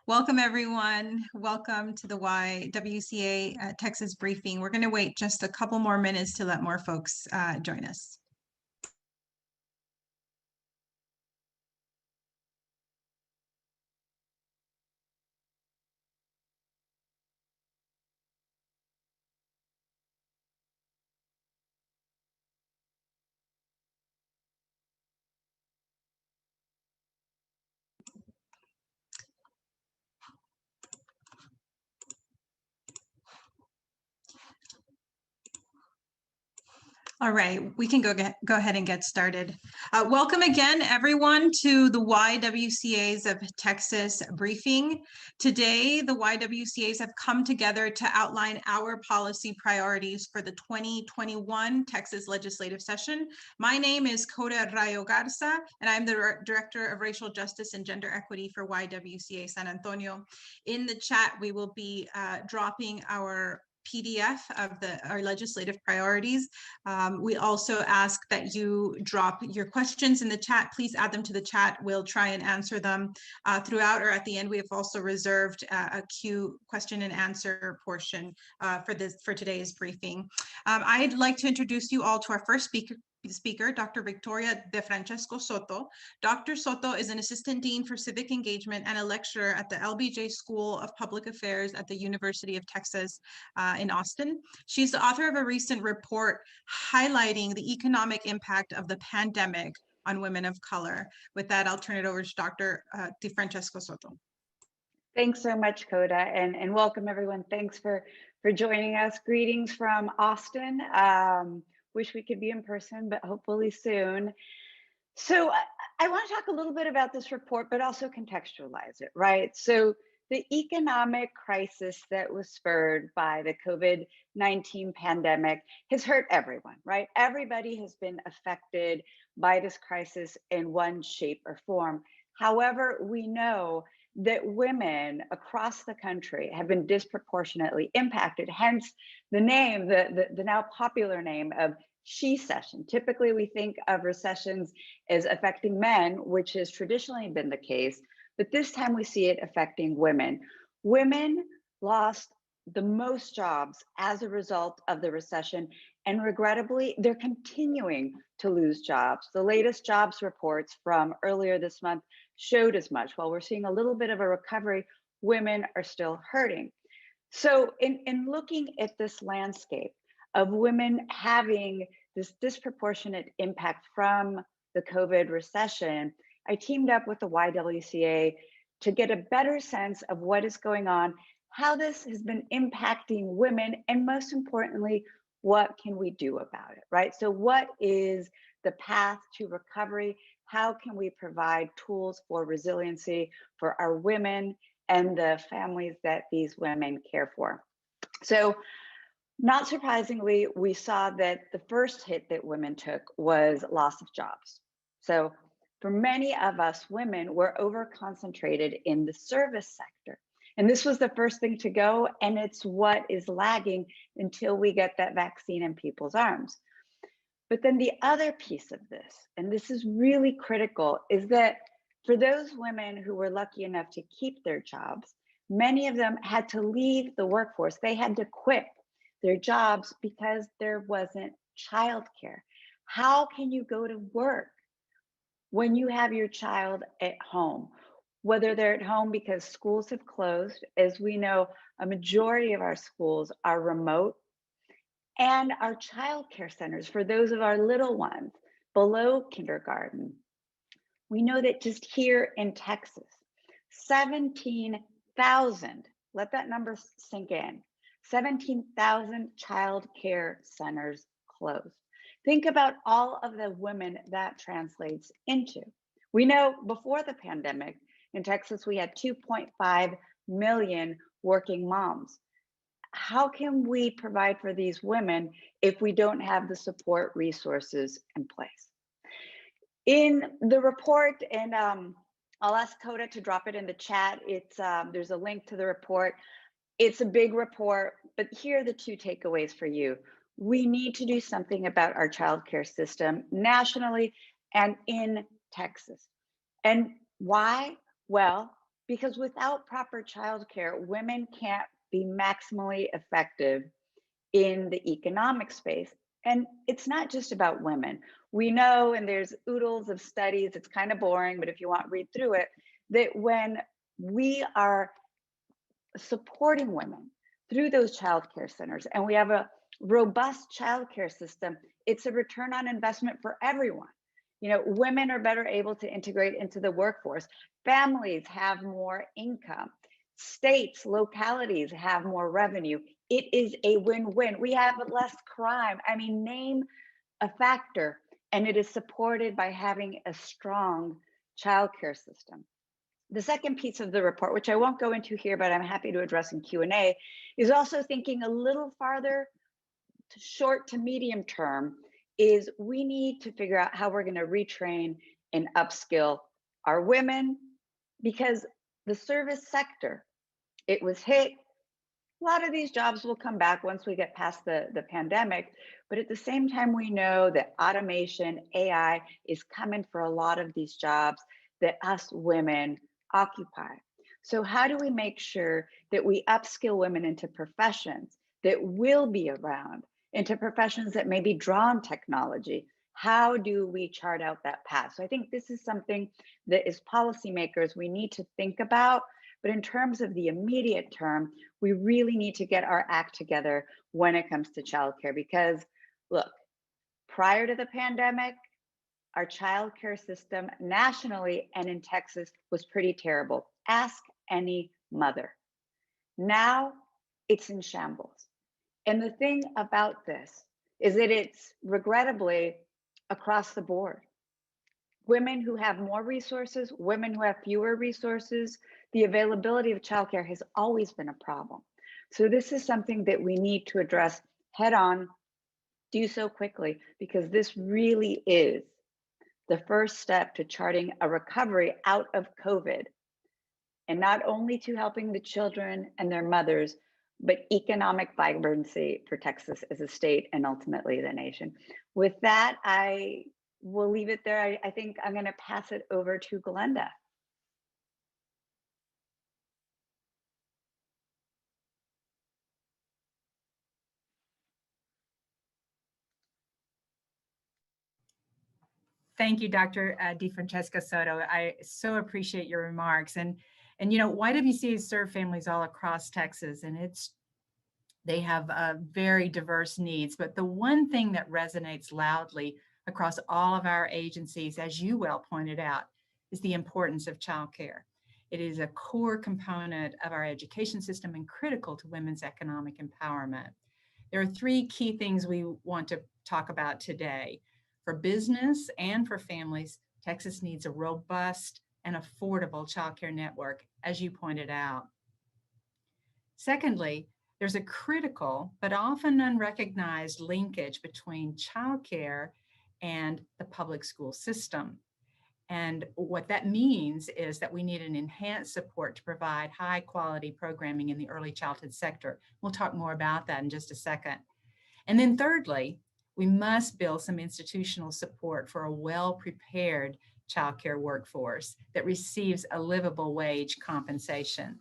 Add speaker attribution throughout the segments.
Speaker 1: Welcome, everyone. Welcome to the YWCA Texas briefing. We're going to wait just a couple more minutes to let more folks join us. All right, we can go ahead and get started. Welcome again, everyone, to the YWCA's of Texas briefing. Today, the YWCA's have come together to outline our policy priorities for the 2021 Texas legislative session. My name is Coda Rayo-Garza, and I'm the Director of Racial Justice and Gender Equity for YWCA San Antonio. In the chat, we will be dropping our PDF of our legislative priorities. We also ask that you drop your questions in the chat. Please add them to the chat. We'll try and answer them throughout or at the end. We have also reserved a question and answer portion for today's briefing. I'd like to introduce you all to our first speaker, Dr. Victoria DeFrancesco Soto. Dr. Soto is an assistant dean for civic engagement and a lecturer at the LBJ School of Public Affairs at the University of Texas in Austin. She's the author of a recent report highlighting the economic impact of the pandemic on women of color. With that, I'll turn it over to Dr. DeFrancesco Soto.
Speaker 2: Thanks so much, Coda, and welcome everyone. Thanks for joining us. Greetings from Austin. Wish we could be in person, but hopefully soon. So I want to talk a little bit about this report, but also contextualize it, right? So the economic crisis that was spurred by the COVID-19 pandemic has hurt everyone, right? Everybody has been affected by this crisis in one shape or form. However, we know that women across the country have been disproportionately impacted, hence the name, the now popular name of she-cession. Typically, we think of recessions as affecting men, which has traditionally been the case, but this time we see it affecting women. Women lost the most jobs as a result of the recession, and regrettably, they're continuing to lose jobs. The latest jobs reports from earlier this month showed as much. While we're seeing a little bit of a recovery, women are still hurting. So in looking at this landscape of women having this disproportionate impact from the COVID recession, I teamed up with the YWCA to get a better sense of what is going on, how this has been impacting women, and most importantly, what can we do about it, right? So what is the path to recovery? How can we provide tools for resiliency for our women and the families that these women care for? So not surprisingly, we saw that the first hit that women took was loss of jobs. So for many of us women, we're over-concentrated in the service sector. And this was the first thing to go, and it's what is lagging until we get that vaccine in people's arms. But then the other piece of this, and this is really critical, is that for those women who were lucky enough to keep their jobs, many of them had to leave the workforce. They had to quit their jobs because there wasn't childcare. How can you go to work when you have your child at home? Whether they're at home because schools have closed, as we know, a majority of our schools are remote, and our child care centers for those of our little ones below kindergarten. We know that just here in Texas, 17,000, let that number sink in, 17,000 child care centers closed. Think about all of the women that translates into. We know before the pandemic, in Texas, we had 2.5 million working moms. How can we provide for these women if we don't have the support resources in place? In the report, and I'll ask Coda to drop it in the chat. It's there's a link to the report. It's a big report, but here are the two takeaways for you. We need to do something about our childcare system nationally and in Texas. And why? Well, because without proper childcare, women can't be maximally effective in the economic space. And it's not just about women. We know, and there's oodles of studies, it's kind of boring, but if you want, read through it, that when we are supporting women through those childcare centers and we have a robust childcare system, it's a return on investment for everyone. You know, women are better able to integrate into the workforce. Families have more income. States, localities have more revenue. It is a win-win. We have less crime. I mean, name a factor, and it is supported by having a strong childcare system. The second piece of the report, which I won't go into here, but I'm happy to address in Q&A, is also thinking a little farther to short to medium term, is we need to figure out how we're going to retrain and upskill our women, because the service sector, it was hit. A lot of these jobs will come back once we get past the pandemic, but at the same time, we know that automation, AI is coming for a lot of these jobs that us women occupy. So how do we make sure that we upskill women into professions that will be around, into professions that maybe draw on technology? How do we chart out that path? So I think this is something that as policymakers, we need to think about. But in terms of the immediate term, we really need to get our act together when it comes to childcare, because look, prior to the pandemic, our childcare system nationally and in Texas was pretty terrible. Ask any mother. Now it's in shambles. And the thing about this is that it's regrettably across the board. Women who have more resources, women who have fewer resources, the availability of childcare has always been a problem. So this is something that we need to address head on, do so quickly, because this really is the first step to charting a recovery out of COVID, and not only to helping the children and their mothers, but economic vibrancy for Texas as a state and ultimately the nation. With that, I will leave it there. I think I'm going to pass it over to Glenda.
Speaker 3: Thank you, Dr. DeFrancesco Soto. I so appreciate your remarks. And you know, YWCA serve families all across Texas, and they have very diverse needs. But the one thing that resonates loudly across all of our agencies, as you well pointed out, is the importance of childcare. It is a core component of our education system and critical to women's economic empowerment. There are three key things we want to talk about today. For business and for families, Texas needs a robust and affordable childcare network, as you pointed out. Secondly, there's a critical but often unrecognized linkage between childcare and the public school system. And what that means is that we need an enhanced support to provide high quality programming in the early childhood sector. We'll talk more about that in just a second. And then thirdly, we must build some institutional support for a well-prepared childcare workforce that receives a livable wage compensation.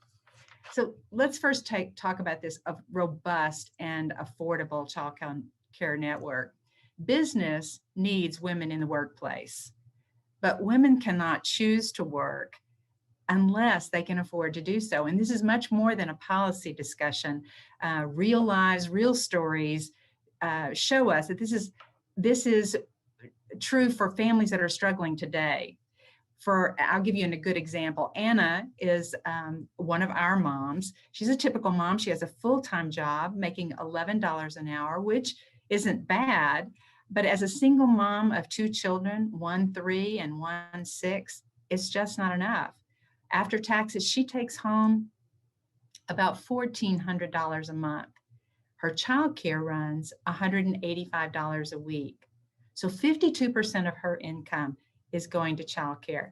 Speaker 3: So let's first talk about this robust and affordable childcare network. Business needs women in the workplace, but women cannot choose to work unless they can afford to do so. And this is much more than a policy discussion. Real lives, real stories show us that this is true for families that are struggling today. I'll give you a good example. Anna is one of our moms. She's a typical mom. She has a full-time job making $11 an hour, which isn't bad. But as a single mom of two children, 1 3 and 1 6, it's just not enough. After taxes, she takes home about $1,400 a month. Her childcare runs $185 a week. So 52% of her income is going to childcare.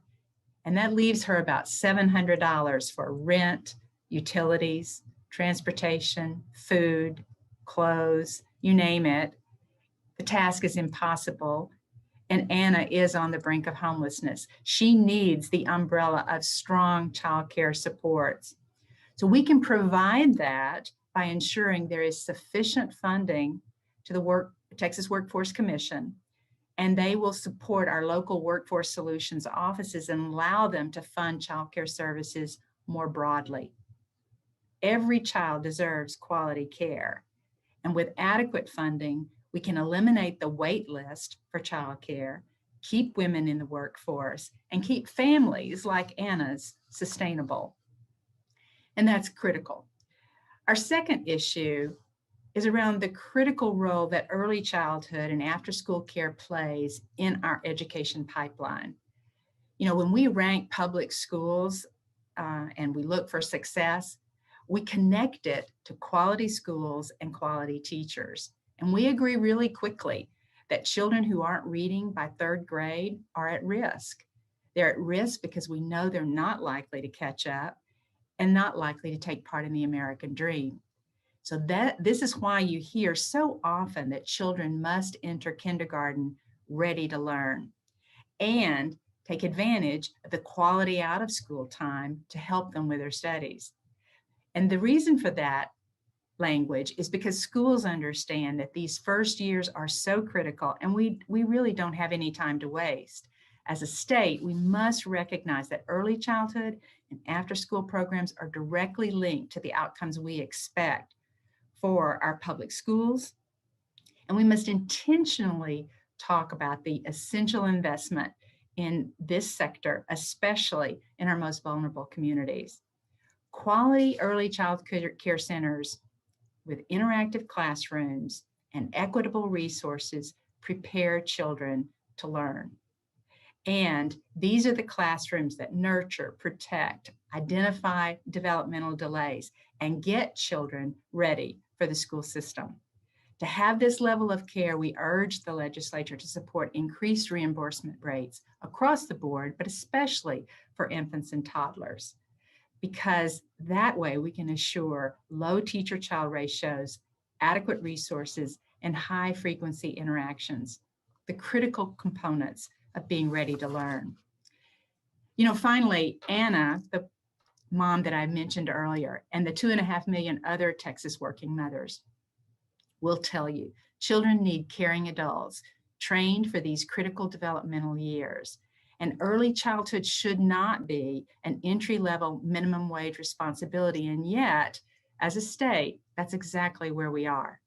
Speaker 3: And that leaves her about $700 for rent, utilities, transportation, food, clothes, you name it. The task is impossible. And Anna is on the brink of homelessness. She needs the umbrella of strong childcare supports. So we can provide that by ensuring there is sufficient funding to the Texas Workforce Commission, and they will support our local workforce solutions offices and allow them to fund childcare services more broadly. Every child deserves quality care, and with adequate funding, we can eliminate the wait list for childcare, keep women in the workforce, and keep families like Anna's sustainable. And that's critical. Our second issue is around the critical role that early childhood and after-school care plays in our education pipeline. You know, when we rank public schools and we look for success, we connect it to quality schools and quality teachers. And we agree really quickly that children who aren't reading by third grade are at risk. They're at risk because we know they're not likely to catch up and not likely to take part in the American dream. So this is why you hear so often that children must enter kindergarten ready to learn and take advantage of the quality out of school time to help them with their studies. And the reason for that language is because schools understand that these first years are so critical, and we really don't have any time to waste. As a state, we must recognize that early childhood and after-school programs are directly linked to the outcomes we expect for our public schools. And we must intentionally talk about the essential investment in this sector, especially in our most vulnerable communities. Quality early child care centers with interactive classrooms and equitable resources prepare children to learn. And these are the classrooms that nurture, protect, identify developmental delays, and get children ready for the school system. To have this level of care, we urge the legislature to support increased reimbursement rates across the board, but especially for infants and toddlers, because that way we can assure low teacher-child ratios, adequate resources, and high-frequency interactions, the critical components of being ready to learn. You know, finally, Anna, the mom that I mentioned earlier, and the 2.5 million other Texas working mothers will tell you, children need caring adults trained for these critical developmental years. And early childhood should not be an entry-level minimum wage responsibility. And yet, as a state, that's exactly where we are.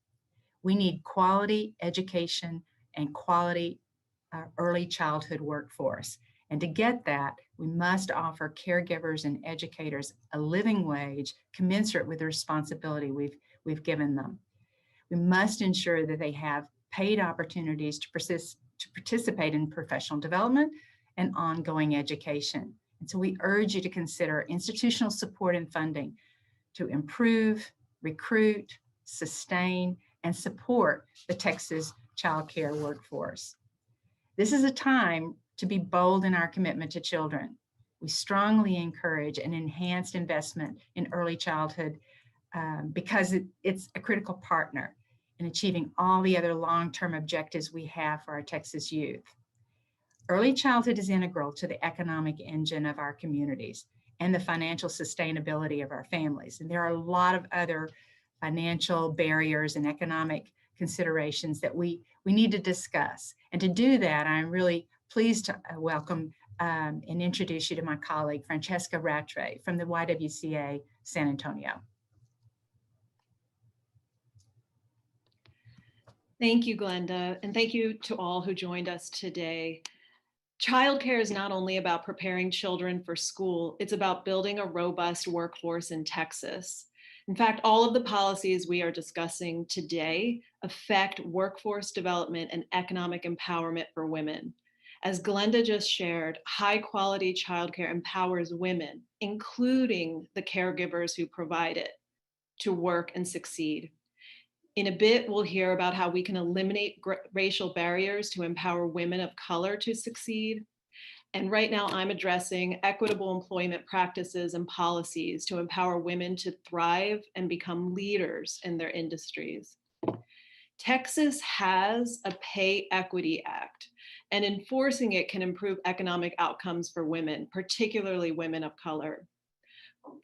Speaker 3: We need quality education and quality early childhood workforce. And to get that, we must offer caregivers and educators a living wage commensurate with the responsibility we've given them. We must ensure that they have paid opportunities to participate in professional development and ongoing education. And so we urge you to consider institutional support and funding to improve, recruit, sustain, and support the Texas child care workforce. This is a time to be bold in our commitment to children. We strongly encourage an enhanced investment in early childhood because it's a critical partner in achieving all the other long-term objectives we have for our Texas youth. Early childhood is integral to the economic engine of our communities and the financial sustainability of our families. And there are a lot of other financial barriers and economic considerations that we need to discuss. And to do that, I'm really pleased to welcome and introduce you to my colleague, Francesca Rattray from the YWCA San Antonio.
Speaker 4: Thank you, Glenda, and thank you to all who joined us today. Childcare is not only about preparing children for school, it's about building a robust workforce in Texas. In fact, all of the policies we are discussing today affect workforce development and economic empowerment for women. As Glenda just shared, high quality childcare empowers women, including the caregivers who provide it, to work and succeed. In a bit, we'll hear about how we can eliminate racial barriers to empower women of color to succeed. And right now I'm addressing equitable employment practices and policies to empower women to thrive and become leaders in their industries. Texas has a Pay Equity Act and enforcing it can improve economic outcomes for women, particularly women of color.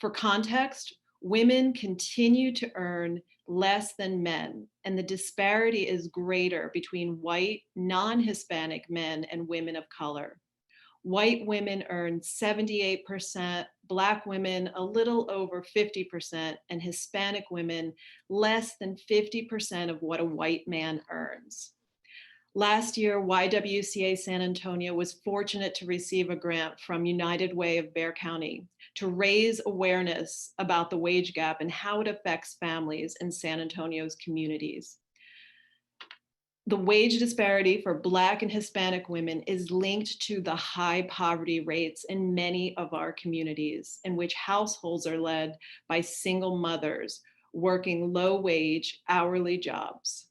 Speaker 4: For context, women continue to earn less than men, and the disparity is greater between white, non-Hispanic men and women of color. White women earn 78%, Black women a little over 50%, and Hispanic women less than 50% of what a white man earns. Last year, YWCA San Antonio was fortunate to receive a grant from United Way of Bexar County to raise awareness about the wage gap and how it affects families in San Antonio's communities. The wage disparity for Black and Hispanic women is linked to the high poverty rates in many of our communities, in which households are led by single mothers working low wage hourly jobs.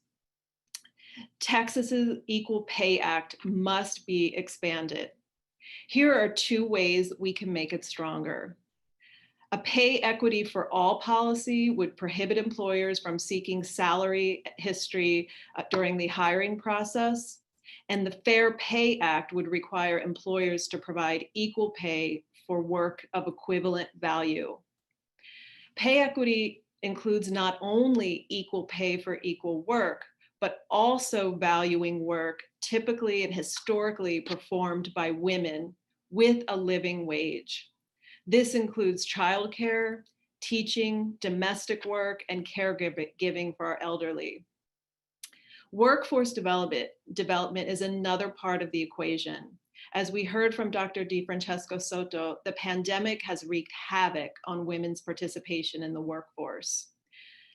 Speaker 4: Texas's Equal Pay Act must be expanded. Here are 2 ways we can make it stronger. A pay equity for all policy would prohibit employers from seeking salary history during the hiring process. And the Fair Pay Act would require employers to provide equal pay for work of equivalent value. Pay equity includes not only equal pay for equal work, but also valuing work typically and historically performed by women with a living wage. This includes childcare, teaching, domestic work, and caregiving for our elderly. Workforce development is another part of the equation. As we heard from Dr. DeFrancesco Soto, the pandemic has wreaked havoc on women's participation in the workforce.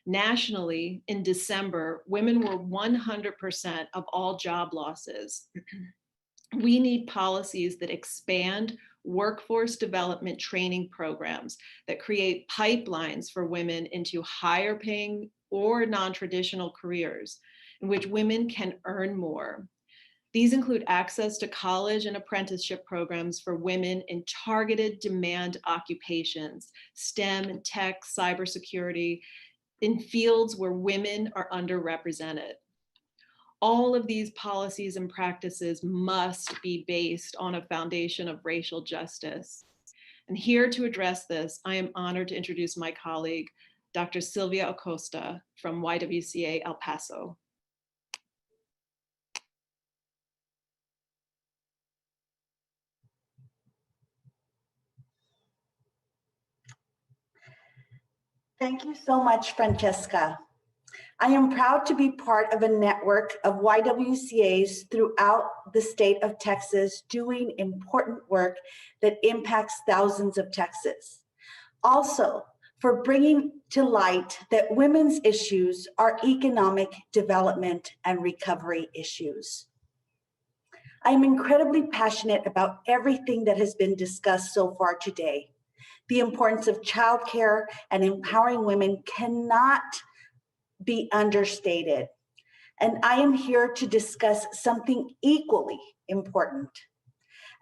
Speaker 4: Nationally, in December, women were 100% of all job losses. We need policies that expand workforce development training programs that create pipelines for women into higher paying or non-traditional careers in which women can earn more. These include access to college and apprenticeship programs for women in targeted demand occupations, STEM, tech, cybersecurity, in fields where women are underrepresented. All of these policies and practices must be based on a foundation of racial justice. And here to address this, I am honored to introduce my colleague, Dr. Sylvia Acosta from YWCA El Paso.
Speaker 5: Thank you so much, Francesca. I am proud to be part of a network of YWCAs throughout the state of Texas doing important work that impacts thousands of Texans. Also, for bringing to light that women's issues are economic development and recovery issues. I am incredibly passionate about everything that has been discussed so far today. The importance of childcare and empowering women cannot be understated. And I am here to discuss something equally important.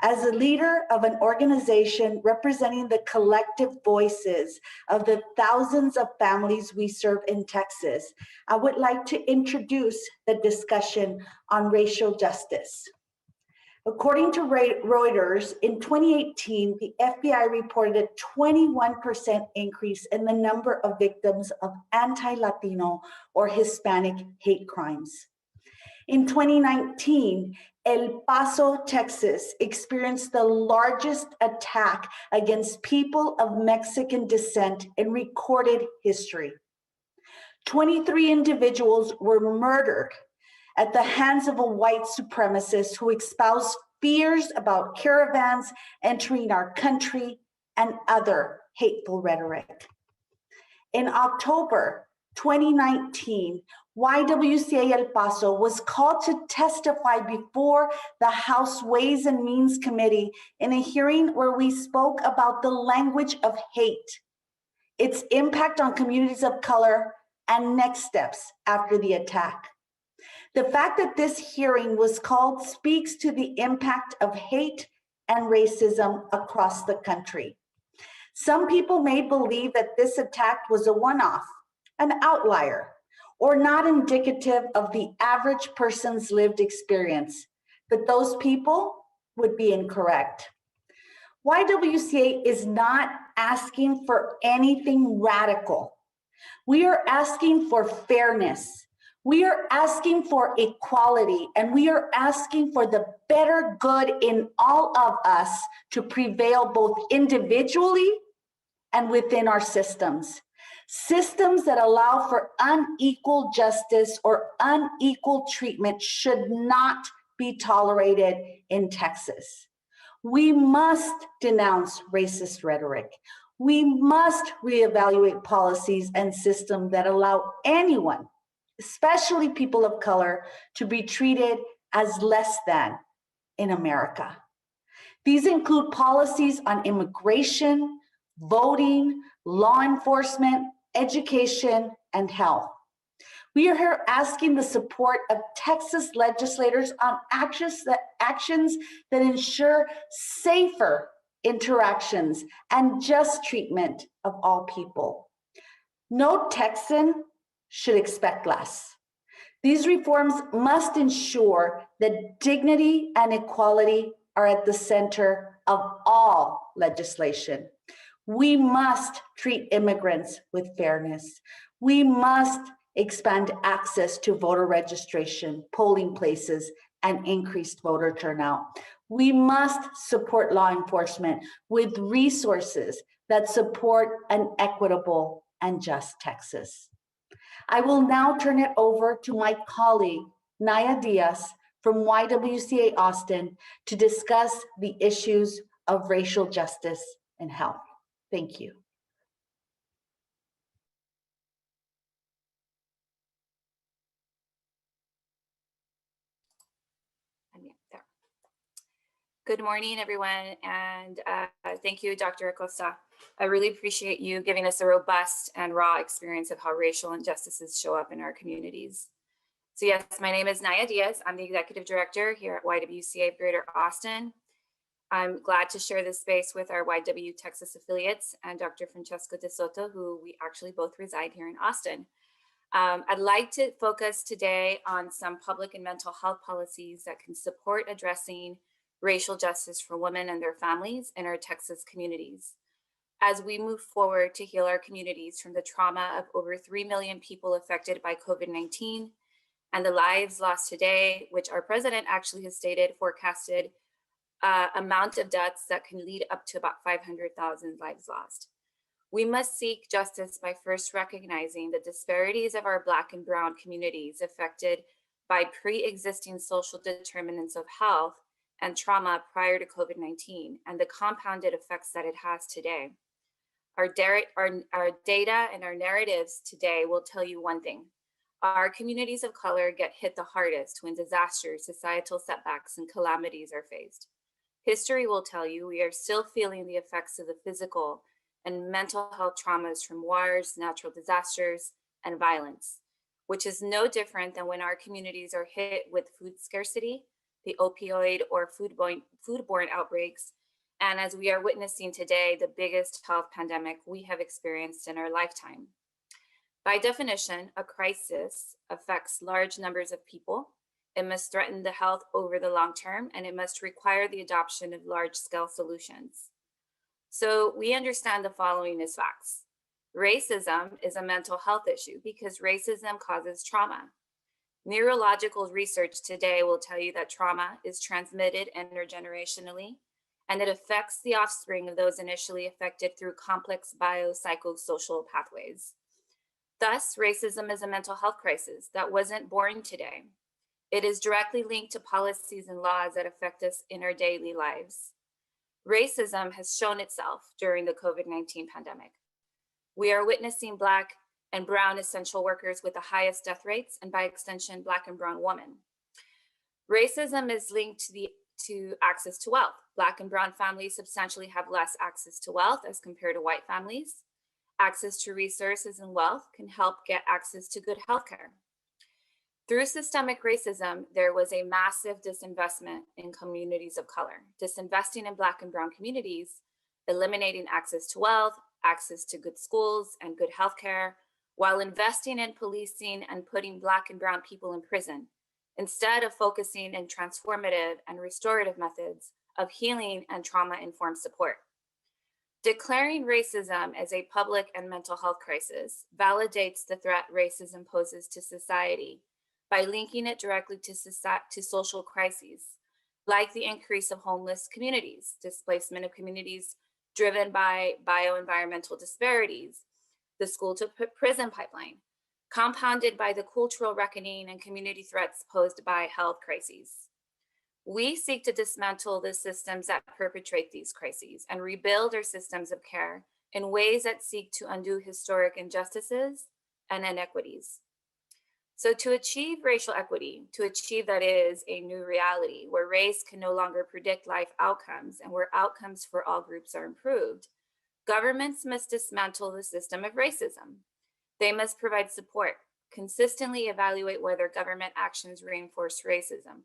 Speaker 5: As a leader of an organization representing the collective voices of the thousands of families we serve in Texas, I would like to introduce the discussion on racial justice. According to Reuters, in 2018, the FBI reported a 21% increase in the number of victims of anti-Latino or Hispanic hate crimes. In 2019, El Paso, Texas experienced the largest attack against people of Mexican descent in recorded history. 23 individuals were murdered at the hands of a white supremacist who espoused fears about caravans entering our country and other hateful rhetoric. In October 2019, YWCA El Paso was called to testify before the House Ways and Means Committee in a hearing where we spoke about the language of hate, its impact on communities of color, and next steps after the attack. The fact that this hearing was called speaks to the impact of hate and racism across the country. Some people may believe that this attack was a one-off, an outlier, or not indicative of the average person's lived experience. but those people would be incorrect. YWCA is not asking for anything radical. We are asking for fairness. We are asking for equality, and we are asking for the better good in all of us to prevail both individually and within our systems. Systems that allow for unequal justice or unequal treatment should not be tolerated in Texas. We must denounce racist rhetoric. We must reevaluate policies and systems that allow anyone, especially people of color, to be treated as less than in America. These include policies on immigration, voting, law enforcement, education, and health. We are here asking the support of Texas legislators on actions that ensure safer interactions and just treatment of all people. No Texan should expect less. These reforms must ensure that dignity and equality are at the center of all legislation. We must treat immigrants with fairness. We must expand access to voter registration, polling places, and increased voter turnout. We must support law enforcement with resources that support an equitable and just Texas. I will now turn it over to my colleague, Naya Díaz from YWCA Austin, to discuss the issues of racial justice and health. Thank you.
Speaker 6: Good morning, everyone, and thank you, Dr. Acosta. I really appreciate you giving us a robust and raw experience of how racial injustices show up in our communities. So yes, my name is Naya Díaz. I'm the Executive Director here at YWCA Greater Austin. I'm glad to share this space with our YW Texas affiliates and Dr. Francesca de Soto, who we actually both reside here in Austin. I'd like to focus today on some public and mental health policies that can support addressing racial justice for women and their families in our Texas communities, as we move forward to heal our communities from the trauma of over 3 million people affected by COVID-19 and the lives lost today, which our president actually has stated forecasted amount of deaths that can lead up to about 500,000 lives lost. We must seek justice by first recognizing the disparities of our Black and Brown communities affected by pre-existing social determinants of health and trauma prior to COVID-19 and the compounded effects that it has today. Our data and our narratives today will tell you one thing. Our communities of color get hit the hardest when disasters, societal setbacks, and calamities are faced. History will tell you we are still feeling the effects of the physical and mental health traumas from wars, natural disasters, and violence, which is no different than when our communities are hit with food scarcity, the opioid or foodborne outbreaks, and as we are witnessing today, the biggest health pandemic we have experienced in our lifetime. By definition, a crisis affects large numbers of people. It must threaten the health over the long term, and it must require the adoption of large-scale solutions. So we understand the following as facts. Racism is a mental health issue because racism causes trauma. Neurological research today will tell you that trauma is transmitted intergenerationally, and it affects the offspring of those initially affected through complex biopsychosocial pathways. Thus, racism is a mental health crisis that wasn't born today. It is directly linked to policies and laws that affect us in our daily lives. Racism has shown itself during the COVID-19 pandemic. We are witnessing Black and Brown essential workers with the highest death rates, and by extension, Black and Brown women. Racism is linked to access to wealth. Black and Brown families substantially have less access to wealth as compared to white families. Access to resources and wealth can help get access to good healthcare. Through systemic racism, there was a massive disinvestment in communities of color, disinvesting in Black and Brown communities, eliminating access to wealth, access to good schools and good healthcare, while investing in policing and putting Black and Brown people in prison, instead of focusing in transformative and restorative methods of healing and trauma-informed support. Declaring racism as a public and mental health crisis validates the threat racism poses to society by linking it directly to social crises, like the increase of homeless communities, displacement of communities driven by bioenvironmental disparities, the school to prison pipeline, compounded by the cultural reckoning and community threats posed by health crises. We seek to dismantle the systems that perpetrate these crises and rebuild our systems of care in ways that seek to undo historic injustices and inequities. So to achieve racial equity, to achieve that is a new reality where race can no longer predict life outcomes and where outcomes for all groups are improved, governments must dismantle the system of racism. They must provide support, consistently evaluate whether government actions reinforce racism,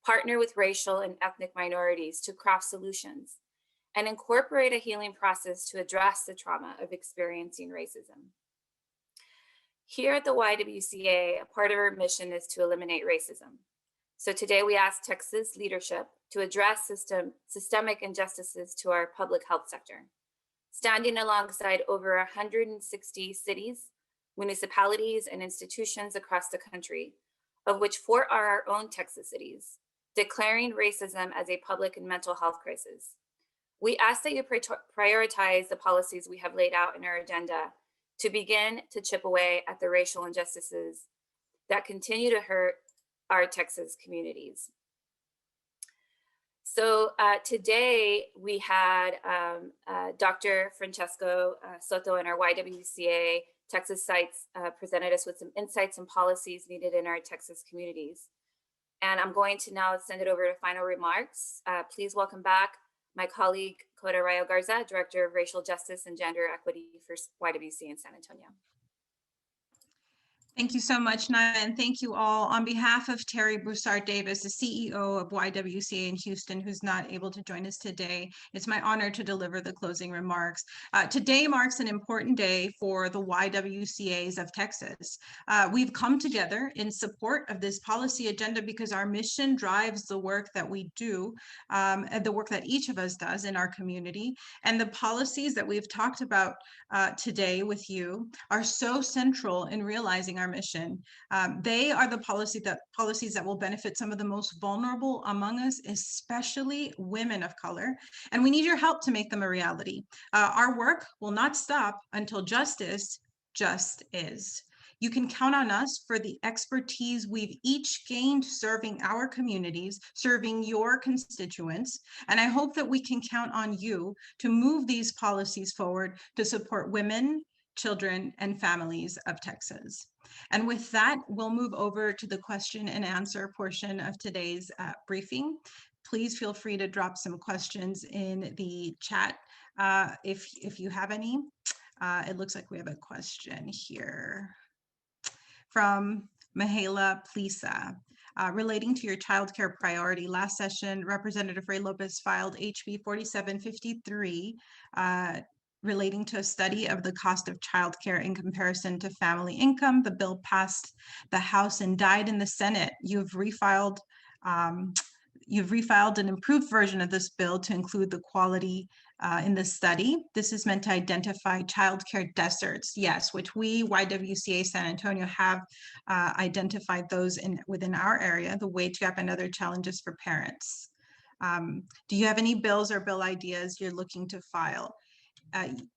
Speaker 6: partner with racial and ethnic minorities to craft solutions, and incorporate a healing process to address the trauma of experiencing racism. Here at the YWCA, a part of our mission is to eliminate racism. So today we ask Texas leadership to address systemic injustices to our public health sector, standing alongside over 160 cities, municipalities, and institutions across the country, of which 4 are our own Texas cities, declaring racism as a public and mental health crisis. We ask that you prioritize the policies we have laid out in our agenda to begin to chip away at the racial injustices that continue to hurt our Texas communities. So today we had Dr. Francesco Soto in our YWCA Texas sites presented us with some insights and policies needed in our Texas communities. And I'm going to now send it over to final remarks. Please welcome back my colleague, Coda Rayo-Garza, Director of Racial Justice and Gender Equity for YWCA in San Antonio.
Speaker 1: Thank you so much, Naya, and thank you all. On behalf of Terry Broussard-Davis, the CEO of YWCA in Houston, who's not able to join us today, it's my honor to deliver the closing remarks. Today marks an important day for the YWCAs of Texas. We've come together in support of this policy agenda because our mission drives the work that we do, and the work that each of us does in our community. And the policies that we've talked about today with you are so central in realizing our mission. They are the policies that will benefit some of the most vulnerable among us, especially women of color. And we need your help to make them a reality. Our work will not stop until justice just is. You can count on us for the expertise we've each gained serving our communities, serving your constituents. And I hope that we can count on you to move these policies forward to support women, children, and families of Texas. And with that, we'll move over to the question and answer portion of today's briefing. Please feel free to drop some questions in the chat if you have any. It looks like we have a question here from Mihaela Plisa. Relating to your childcare priority, last session, Representative Ray Lopez filed HB 4753 relating to a study of the cost of childcare in comparison to family income. The bill passed the House and died in the Senate. You've refiled an improved version of this bill to include the quality in the study. This is meant to identify childcare deserts, yes, which we, YWCA San Antonio, have identified those within our area, the wage gap and other challenges for parents. Do you have any bills or bill ideas you're looking to file?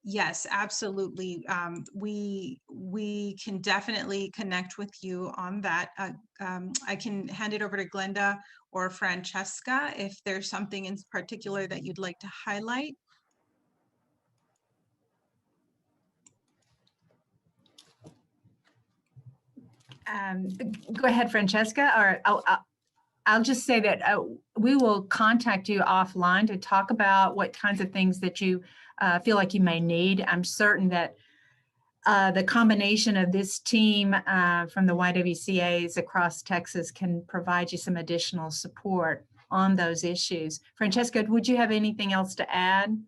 Speaker 1: Yes, absolutely. We can definitely connect with you on that. I can hand it over to Glenda or Francesca if there's something in particular that you'd like to highlight.
Speaker 3: Go ahead, Francesca, or I'll just say that we will contact you offline to talk about what kinds of things that you feel like you may need. I'm certain that the combination of this team from the YWCAs across Texas can provide you some additional support on those issues. Francesca, would you have anything else to add?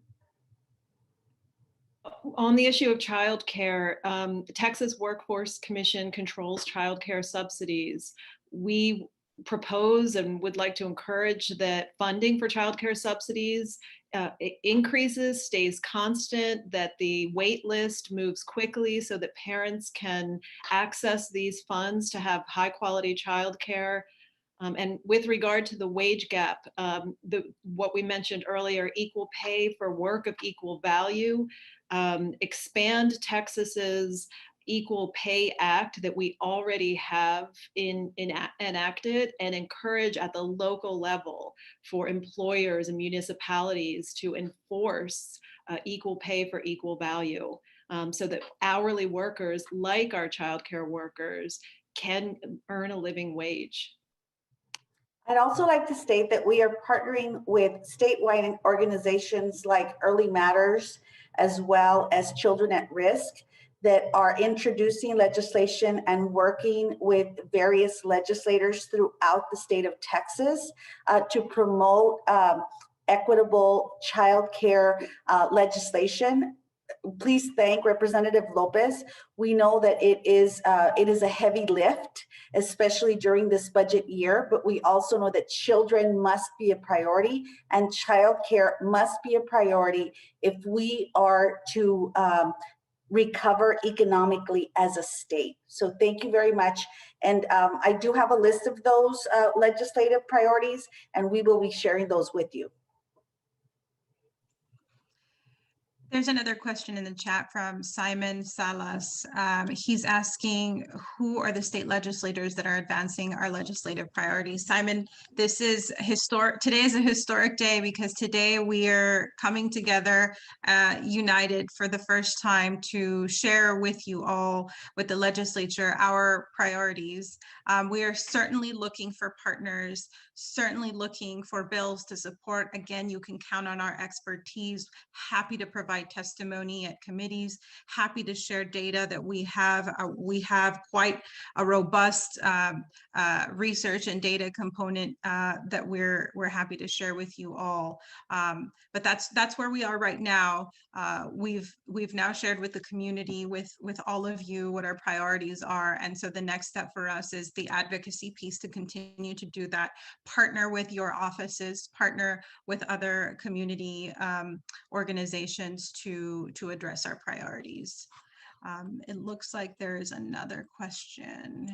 Speaker 4: On the issue of childcare, the Texas Workforce Commission controls childcare subsidies. We propose and would like to encourage that funding for childcare subsidies increases, stays constant, that the wait list moves quickly so that parents can access these funds to have high quality childcare. And with regard to the wage gap, what we mentioned earlier, equal pay for work of equal value, expand Texas's Equal Pay Act that we already have enacted, and encourage at the local level for employers and municipalities to enforce equal pay for equal value, so that hourly workers, like our childcare workers, can earn a living wage.
Speaker 5: I'd also like to state that we are partnering with statewide organizations like Early Matters, as well as Children at Risk, that are introducing legislation and working with various legislators throughout the state of Texas to promote equitable childcare legislation. Please thank Representative Lopez. We know that it is a heavy lift, especially during this budget year, but we also know that children must be a priority and childcare must be a priority if we are to recover economically as a state. So thank you very much. And I do have a list of those legislative priorities, and we will be sharing those with you.
Speaker 1: There's another question in the chat from Simon Salas. He's asking, who are the state legislators that are advancing our legislative priorities? Simon, this is historic. Today is a historic day because today we are coming together united for the first time to share with you all, with the legislature, our priorities. We are certainly looking for partners, certainly looking for bills to support. Again, you can count on our expertise. Happy to provide testimony at committees, happy to share data that we have quite a robust research and data component that we're happy to share with you all. But that's where we are right now. We've now shared with the community, with all of you, what our priorities are, and so the next step for us is the advocacy piece, to continue to do that, partner with your offices, partner with other community organizations to address our priorities. It looks like there is another question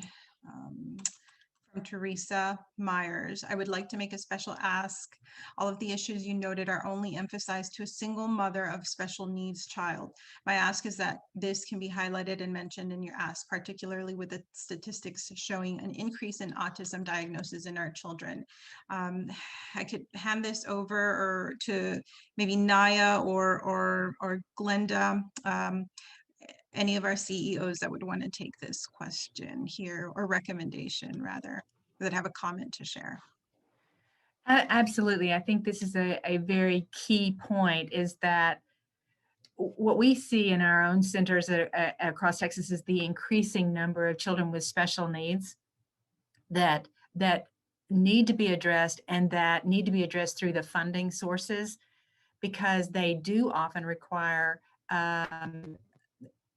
Speaker 1: from Teresa Myers. I would like to make a special ask. All of the issues you noted are only emphasized to a single mother of special needs child. My ask is that this can be highlighted and mentioned in your ask, particularly with the statistics showing an increase in autism diagnosis in our children. I could hand this over to maybe Naya or Glenda, any of our CEOs that would want to take this question here, or recommendation rather, that have a comment to share.
Speaker 3: Absolutely. I think this is a very key point, is that what we see in our own centers across Texas is the increasing number of children with special needs that need to be addressed, and that need to be addressed through the funding sources, because they do often require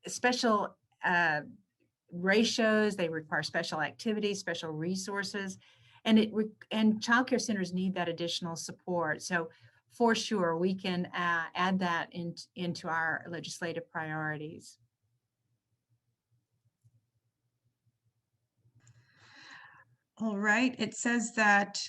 Speaker 3: special ratios, they require special activities, special resources, and childcare centers need that additional support. So for sure, we can add that into our legislative priorities.
Speaker 1: All right, it says that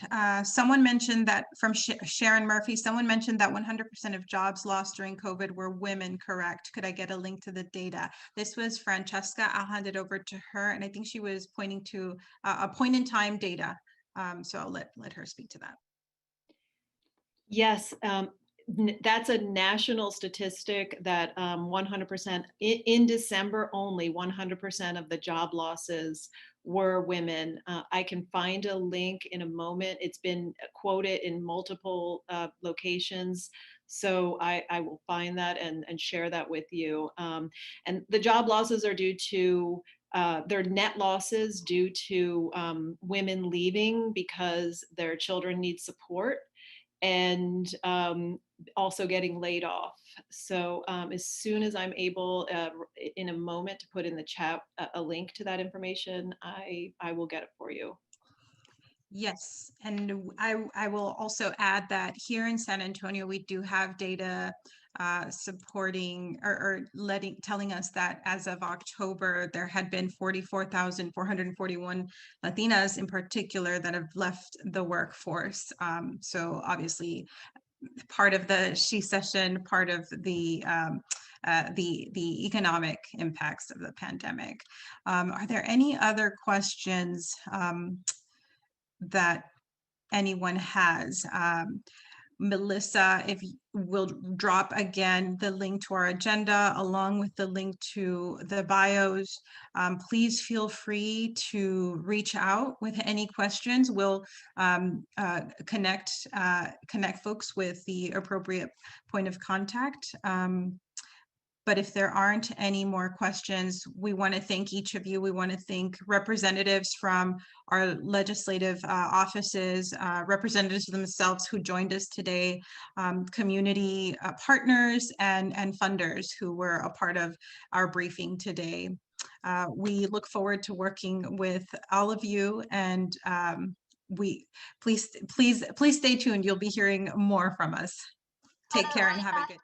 Speaker 1: someone mentioned that, from Sharon Murphy, someone mentioned that 100% of jobs lost during COVID were women, correct? Could I get a link to the data? This was Francesca. I'll hand it over to her. And I think she was pointing to a point in time data. So I'll let her speak to that.
Speaker 4: Yes, that's a national statistic that 100%, in December only, 100% of the job losses were women. I can find a link in a moment. It's been quoted in multiple locations. So I will find that and share that with you. And the job losses are due to, their net losses due to women leaving because their children need support, and also getting laid off. So as soon as I'm able, in a moment, to put in the chat a link to that information, I will get it for you.
Speaker 1: Yes, and I will also add that here in San Antonio, we do have data supporting or telling us that as of October, there had been 44,441 Latinas in particular that have left the workforce. So obviously part of the She Session, part of the economic impacts of the pandemic. Are there any other questions that anyone has? Melissa, if we'll drop again the link to our agenda along with the link to the bios. Please feel free to reach out with any questions. We'll connect folks with the appropriate point of contact. But if there aren't any more questions, we want to thank each of you. We want to thank representatives from our legislative offices, representatives themselves who joined us today, community partners and funders who were a part of our briefing today. We look forward to working with all of you, and please stay tuned. You'll be hearing more from us. Take care and have a good